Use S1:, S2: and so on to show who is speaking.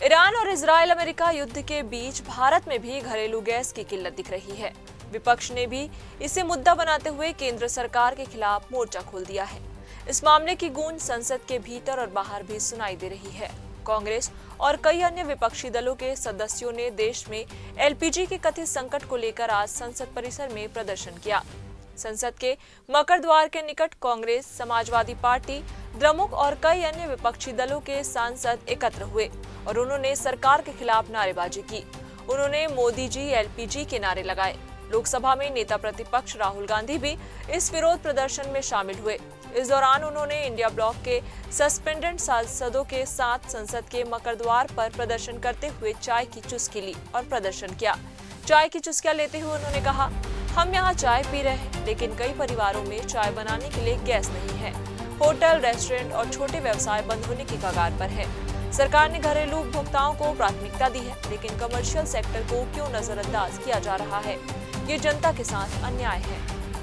S1: Iran और Israel America युद्ध के बीच भारत में भी घरेलू गैस की किल्लत दिख रही है। विपक्ष ने भी इसे मुद्दा बनाते हुए केंद्र सरकार के खिलाफ मोर्चा खोल दिया है। इस मामले की गूंज संसद के भीतर और बाहर भी सुनाई दे रही है। कांग्रेस और कई अन्य विपक्षी दलों के सदस्यों ने देश में एलपीजी के कथित संकट को लेकर आज संसद परिसर में प्रदर्शन किया। संसद के मकर द्वार के निकट कांग्रेस, समाजवादी पार्टी, द्रमुक और कई अन्य विपक्षी दलों के सांसद एकत्र हुए और उन्होंने सरकार के खिलाफ नारेबाजी की। उन्होंने मोदी जी एलपीजी के नारे लगाए। लोकसभा में नेता प्रतिपक्ष राहुल गांधी भी इस विरोध प्रदर्शन में शामिल हुए। इस दौरान उन्होंने इंडिया ब्लॉक के सस्पेंडेड सांसदों के साथ संसद के मकर द्वार पर प्रदर्शन करते हुए चाय की चुस्की ली और प्रदर्शन किया। चाय की चुस्कियां लेते हुए उन्होंने कहा, हम यहाँ चाय पी रहे हैं, लेकिन कई परिवारों में चाय बनाने के लिए गैस नहीं है। होटल, रेस्टोरेंट और छोटे व्यवसाय बंद होने की कगार पर है। सरकार ने घरेलू उपभोक्ताओं को प्राथमिकता दी है, लेकिन कमर्शियल सेक्टर को क्यों नजरअंदाज किया जा रहा है? ये जनता के साथ अन्याय है।